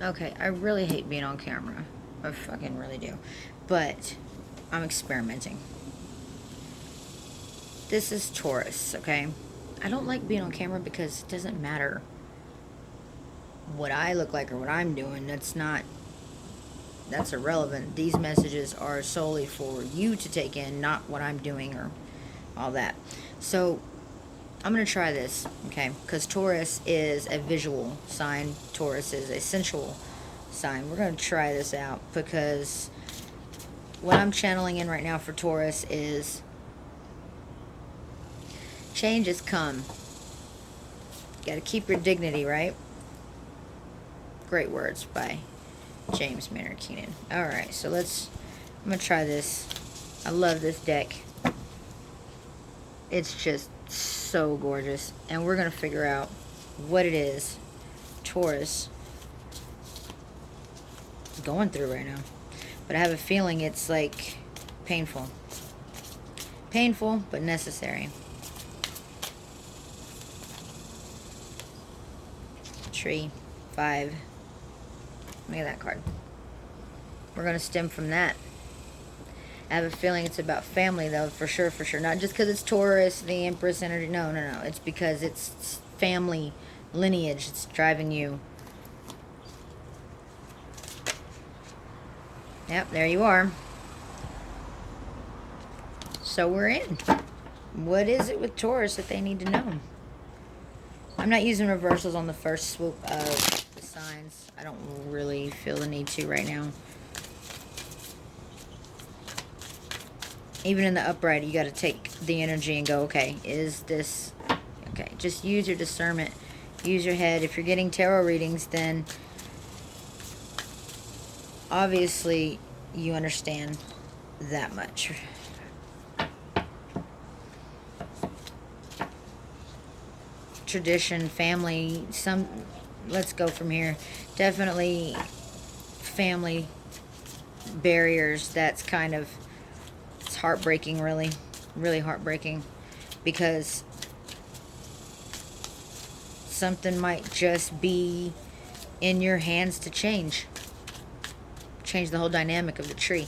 Okay, I really hate being on camera. I fucking really do. But I'm experimenting. This is Taurus, okay? I don't like being on camera because it doesn't matter what I look like or what I'm doing. That's irrelevant. These messages are solely for you to take in, not what I'm doing or all that. So I'm going to try this, okay? Because Taurus is a visual sign, Taurus is a sensual sign. We're going to try this out because what I'm channeling in right now for Taurus is change has come. You got to keep your dignity, right? Great words by James Maynard Keenan. Alright, so I'm going to try this. I love this deck. It's just so gorgeous. And we're going to figure out what it is Taurus is going through right now. But I have a feeling it's like painful. Painful, but necessary. Tree, 5. Look at that card. We're going to stem from that. I have a feeling it's about family, though, for sure, for sure. Not just because it's Taurus, the Empress energy. No, no, no. It's because it's family lineage. It's driving you. Yep, there you are. So we're in. What is it with Taurus that they need to know? I'm not using reversals on the first swoop of the signs. I don't really feel the need to right now. Even in the upright, you got to take the energy and go, okay, is this... Okay, just use your discernment. Use your head. If you're getting tarot readings, then obviously you understand that much. Tradition, family, let's go from here. Definitely family barriers. That's kind of... It's heartbreaking, really. Really heartbreaking. Because something might just be in your hands to change. Change the whole dynamic of the tree.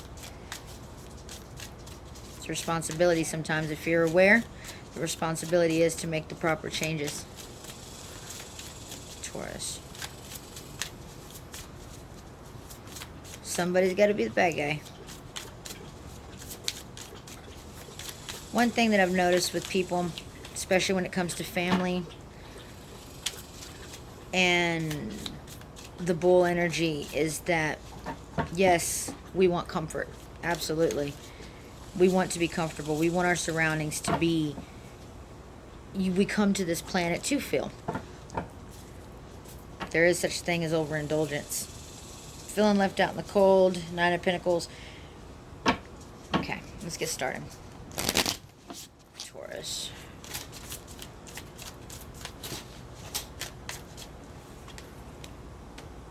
It's a responsibility sometimes. If you're aware, the responsibility is to make the proper changes. Taurus. Somebody's got to be the bad guy. One thing that I've noticed with people, especially when it comes to family and the bull energy, is that yes, we want comfort. Absolutely. We want to be comfortable. We want our surroundings to be... We come to this planet to feel. There is such a thing as overindulgence. Feeling left out in the cold. 9 of Pentacles. Okay, let's get started. Taurus.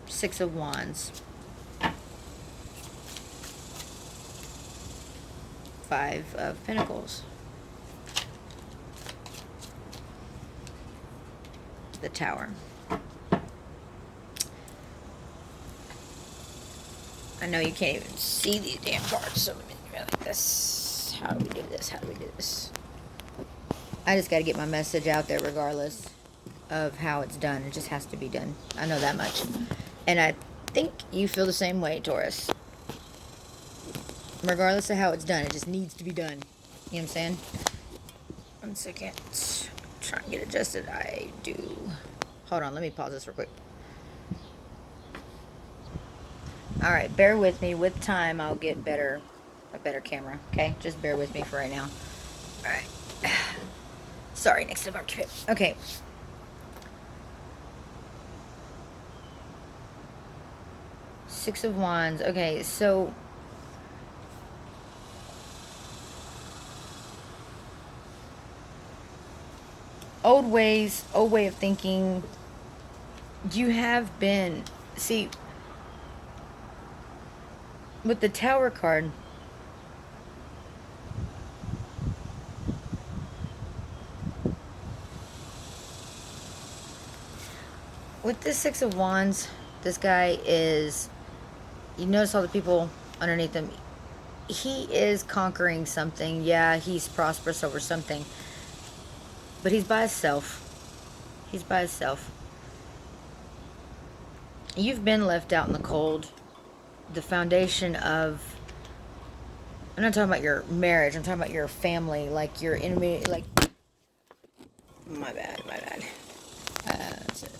Six of Wands. 5 of Pentacles. The Tower. I know you can't even see these damn cards, so let me do it like this. How do we do this? How do we do this? I just got to get my message out there regardless of how it's done. It just has to be done. I know that much. And I think you feel the same way, Taurus. Regardless of how it's done, it just needs to be done. You know what I'm saying? 1 second. Try and get adjusted. I do. Hold on, let me pause this real quick. Alright, bear with me. With time, I'll get a better camera. Okay? Just bear with me for right now. Alright. Sorry, next to our trip. Okay. Six of Wands. Okay, so... old ways, old way of thinking. You have been... See... with the Tower card, with this Six of Wands, This guy is, you notice all the people underneath him. He is conquering something. Yeah, he's prosperous over something. But he's by himself. He's by himself. You've been left out in the cold. The foundation of, I'm not talking about your marriage, I'm talking about your family, like your enemy, like, my bad. That's it.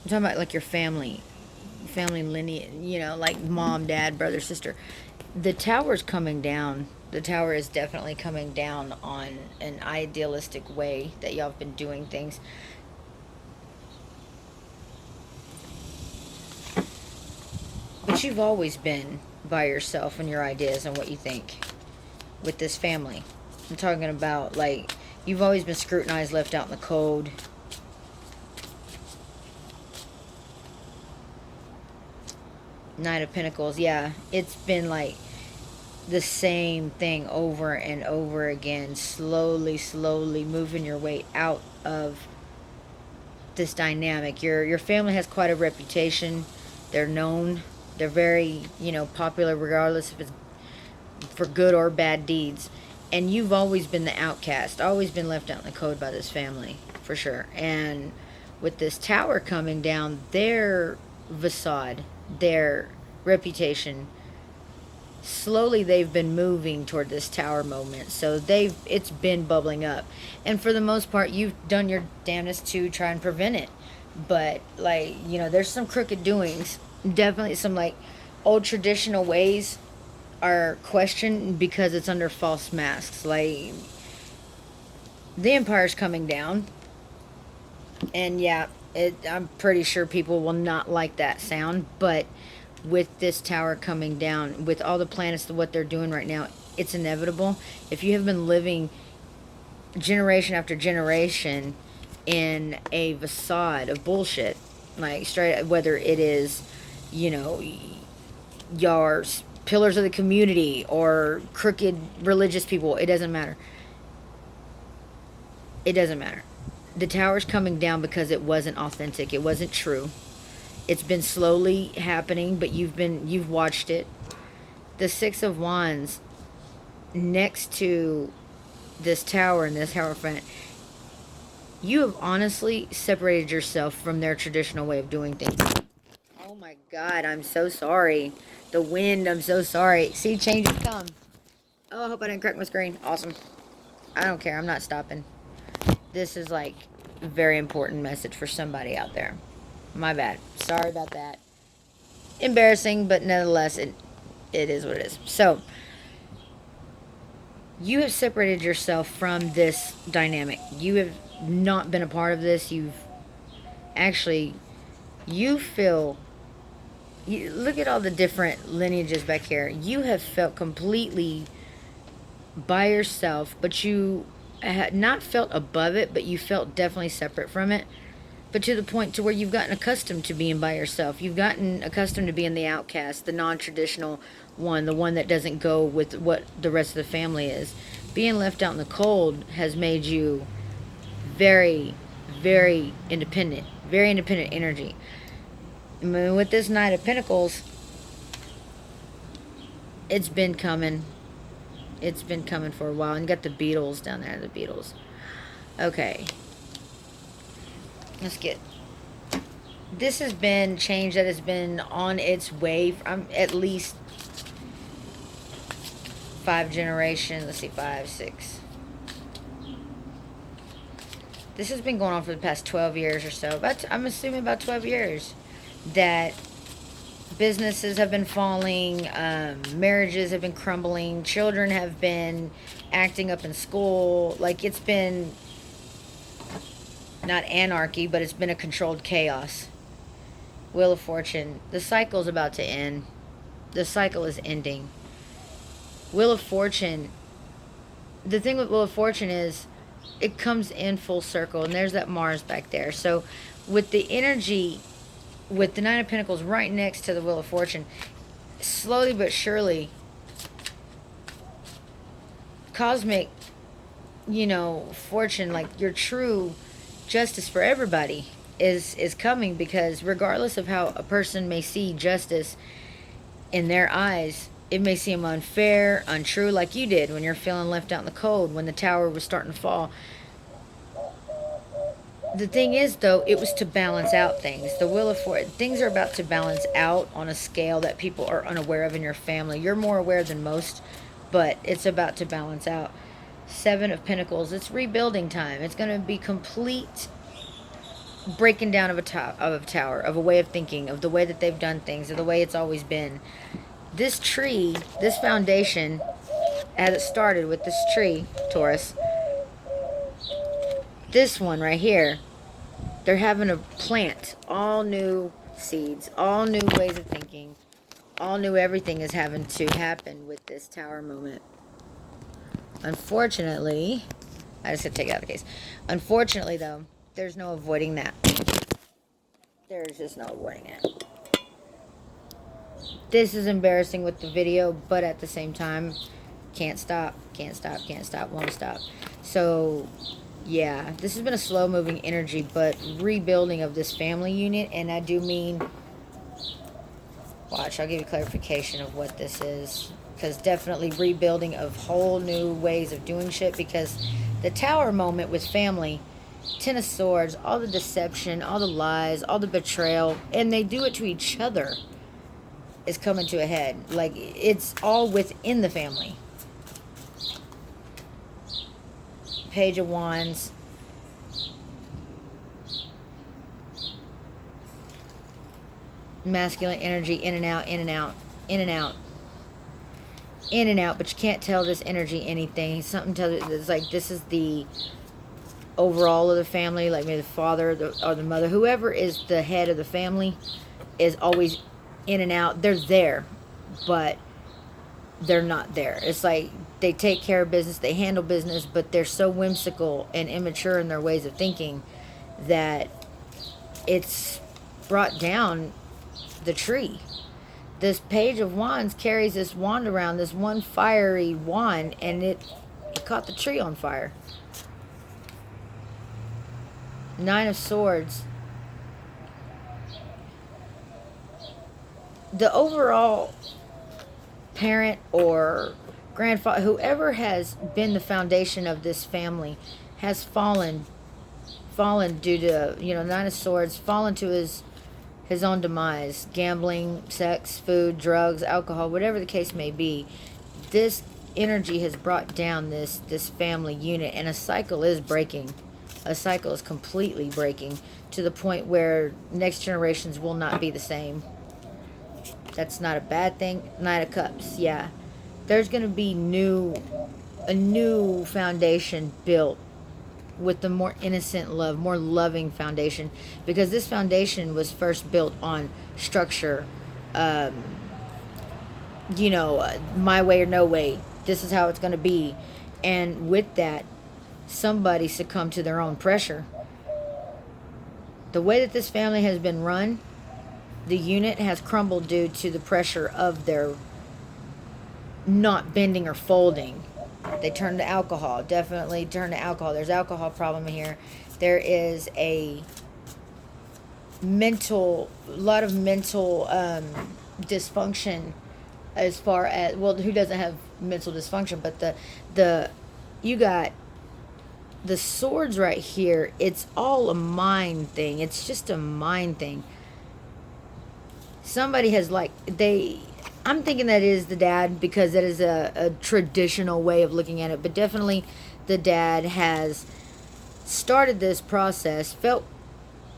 I'm talking about like your family lineage, you know, like mom, dad, brother, sister. The tower's coming down. The tower is definitely coming down on an idealistic way that y'all have been doing things. But you've always been by yourself and your ideas and what you think with this family. I'm talking about, like, you've always been scrutinized, left out in the cold. Knight of Pentacles, yeah. It's been like the same thing over and over again. Slowly moving your way out of this dynamic. Your family has quite a reputation. They're known. They're very, you know, popular regardless if it's for good or bad deeds. And you've always been the outcast, always been left out in the cold by this family, for sure. And with this tower coming down, their facade, their reputation, slowly they've been moving toward this tower moment. So it's been bubbling up. And for the most part, you've done your damnedest to try and prevent it. But, like, you know, there's some crooked doings. Definitely some, like, old traditional ways are questioned because it's under false masks. Like, the empire's coming down, and yeah, I'm pretty sure people will not like that sound. But with this tower coming down, with all the planets, what they're doing right now, it's inevitable. If you have been living generation after generation in a facade of bullshit, like straight, whether it is, you know, your pillars of the community or crooked religious people, it doesn't matter. It doesn't matter. The tower's coming down because it wasn't authentic. It wasn't true. It's been slowly happening, but you've watched it. The Six of Wands next to this tower and this tower front, you have honestly separated yourself from their traditional way of doing things. Oh my God, I'm so sorry. The wind, I'm so sorry. See, change has come. Oh, I hope I didn't crack my screen. Awesome. I don't care. I'm not stopping. This is like a very important message for somebody out there. My bad. Sorry about that. Embarrassing, but nonetheless, it is what it is. So, you have separated yourself from this dynamic. You have not been a part of this. You've actually, you feel, you look at all the different lineages back here. You have felt completely by yourself, but you had not felt above it, but you felt definitely separate from it. But to the point to where you've gotten accustomed to being by yourself. You've gotten accustomed to being the outcast, the non-traditional one, the one that doesn't go with what the rest of the family is. Being left out in the cold has made you very, very independent energy. I mean, with this Knight of Pentacles, it's been coming. It's been coming for a while. And you got the Beatles down there, the Beatles. Okay. Let's get... This has been change that has been on its way from at least 5 generations. Let's see, 5, 6. This has been going on for the past 12 years or so. I'm assuming about 12 years. That businesses have been falling, marriages have been crumbling, children have been acting up in school. Like, it's been not anarchy, but it's been a controlled chaos. Wheel of Fortune. The cycle's about to end. The cycle is ending. Wheel of Fortune. The thing with Wheel of Fortune is it comes in full circle, and there's that Mars back there. So with the energy, with the Nine of Pentacles right next to the Wheel of Fortune, slowly but surely, cosmic, you know, fortune, like your true justice for everybody, is coming, because regardless of how a person may see justice in their eyes, it may seem unfair, untrue, like you did when you're feeling left out in the cold when the tower was starting to fall. The thing is, though, it was to balance out things. The Wheel of Fortune, things are about to balance out on a scale that people are unaware of in your family. You're more aware than most, but it's about to balance out. Seven of Pentacles, it's rebuilding time. It's going to be complete breaking down of a tower, of a way of thinking, of the way that they've done things, of the way it's always been. This tree, this foundation, as it started with this tree, Taurus, this one right here, they're having to plant all new seeds, all new ways of thinking, all new everything is having to happen with this tower moment. Unfortunately, I just have to take it out of the case. Unfortunately, though, there's no avoiding that. There's just no avoiding it. This is embarrassing with the video, but at the same time, can't stop, won't stop. So, yeah, this has been a slow-moving energy, but rebuilding of this family unit, and I do mean, watch, I'll give you clarification of what this is, because definitely rebuilding of whole new ways of doing shit, because the tower moment with family, Ten of Swords, all the deception, all the lies, all the betrayal, and they do it to each other, is coming to a head. Like, it's all within the family. Page of Wands. Masculine energy, in and out, in and out, in and out, in and out, but you can't tell this energy anything. Something tells it, it's like this is the overall of the family, like maybe the father or the mother, whoever is the head of the family is always in and out. They're there, but they're not there. It's like they take care of business, they handle business, but they're so whimsical and immature in their ways of thinking that it's brought down the tree. This Page of Wands carries this wand around, this one fiery wand, and it caught the tree on fire. Nine of Swords. The overall parent or grandfather, whoever has been the foundation of this family, has fallen due to, Nine of Swords, fallen to his own demise. Gambling, sex, food, drugs, alcohol, whatever the case may be. This energy has brought down this family unit, and a cycle is breaking. A cycle is completely breaking to the point where next generations will not be the same. That's not a bad thing. Knight of Cups, yeah. There's going to be a new foundation built with the more innocent love, more loving foundation, because this foundation was first built on structure, my way or no way. This is how it's going to be. And with that, somebody succumbed to their own pressure. The way that this family has been run, the unit has crumbled due to the pressure of their not bending or folding. They turn to alcohol. Definitely turn to alcohol. There's alcohol problem here. There is a lot of mental dysfunction, as far as, well, who doesn't have mental dysfunction, but you got the swords right here. It's all a mind thing. It's just a mind thing. Somebody has, I'm thinking that is the dad, because that is a traditional way of looking at it. But definitely the dad has started this process, felt,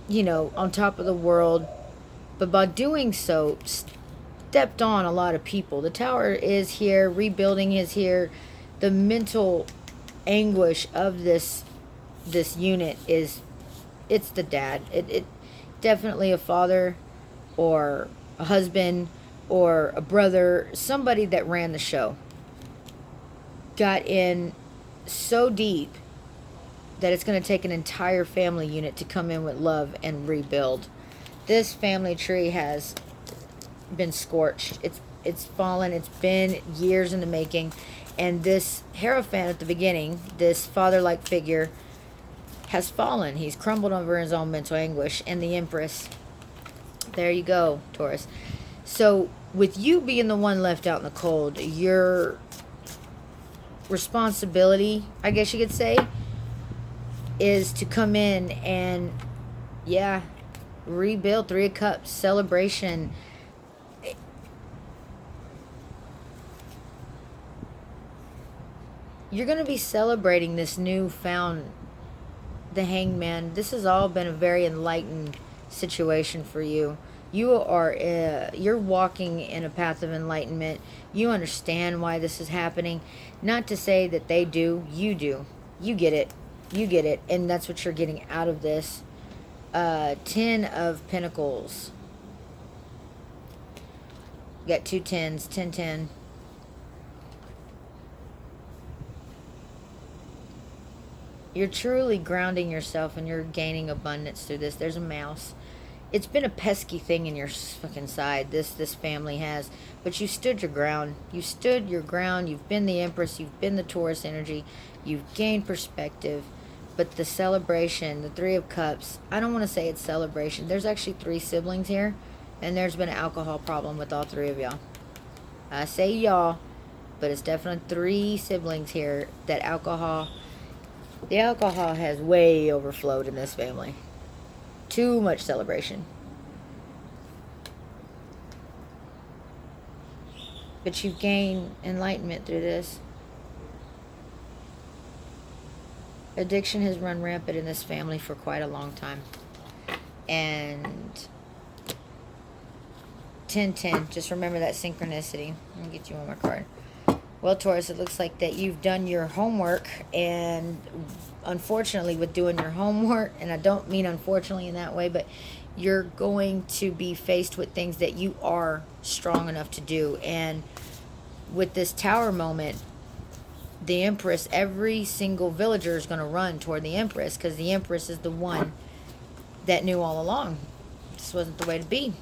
on top of the world. But by doing so, stepped on a lot of people. The tower is here. Rebuilding is here. The mental anguish of this unit it's the dad. It definitely a father or a husband or a brother, somebody that ran the show, got in so deep that it's going to take an entire family unit to come in with love and rebuild. This family tree has been scorched. It's fallen. It's been years in the making. And this Hierophant at the beginning, this father-like figure, has fallen. He's crumbled over his own mental anguish. And the Empress. There you go, Taurus. So, with you being the one left out in the cold, your responsibility, I guess you could say, is to come in and, yeah, rebuild. Three of Cups, celebration. You're going to be celebrating this newfound, the Hangman. This has all been a very enlightened situation for you. You're walking in a path of enlightenment. You understand why this is happening. Not to say that they do. You do. You get it. You get it. And that's what you're getting out of this. 10 of Pentacles. You got 2 10s. 10 10. You're truly grounding yourself and you're gaining abundance through this. There's a mouse. It's been a pesky thing in your fucking side, this family has. But you stood your ground. You stood your ground. You've been the Empress. You've been the Taurus energy. You've gained perspective. But the celebration, the 3 of Cups, I don't want to say it's celebration. There's actually 3 siblings here. And there's been an alcohol problem with all 3 of y'all. I say y'all, but it's definitely 3 siblings here that the alcohol has way overflowed in this family. Too much celebration. But you've gained enlightenment through this. Addiction has run rampant in this family for quite a long time. And 10-10. Just remember that synchronicity. Let me get you one more card. Well, Taurus, it looks like that you've done your homework, and unfortunately with doing your homework, and I don't mean unfortunately in that way, but you're going to be faced with things that you are strong enough to do. And with this Tower moment, the Empress, every single villager is going to run toward the Empress, because the Empress is the one that knew all along this wasn't the way to be.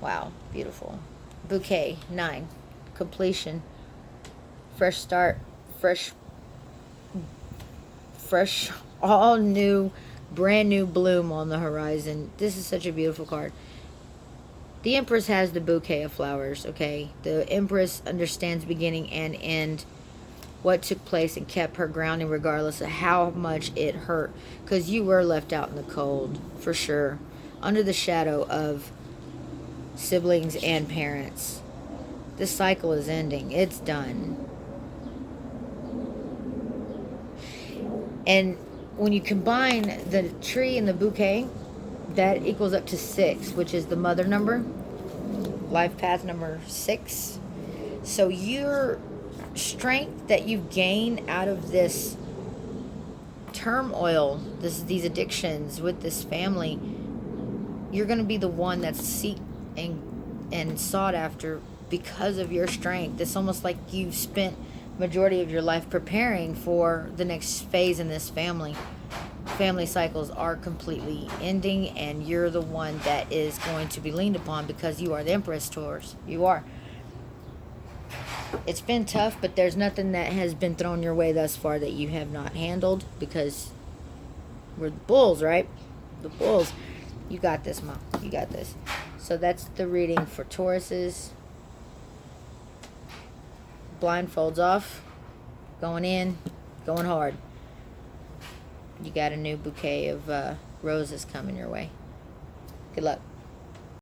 Wow, beautiful. Bouquet, 9. Completion, fresh start, fresh, all new, brand new bloom on the horizon. This is such a beautiful card. The Empress has the bouquet of flowers, okay? The Empress understands beginning and end, what took place, and kept her grounding regardless of how much it hurt. Because you were left out in the cold, for sure, under the shadow of siblings and parents. This cycle is ending. It's done. And when you combine the tree and the bouquet, that equals up to 6, which is the mother number. Life path number 6. So your strength that you've gained out of this turmoil, these addictions with this family, you're going to be the one that's seeked and sought after because of your strength. It's almost like you've spent majority of your life preparing for the next phase in this family. Family cycles are completely ending, and you're the one that is going to be leaned upon because you are the Empress, Taurus. You are. It's been tough, but there's nothing that has been thrown your way thus far that you have not handled, because we're the bulls, right? The bulls. You got this, Mom. You got this. So that's the reading for Tauruses. Blindfolds off. Going in. Going hard. You got a new bouquet of roses coming your way. Good luck.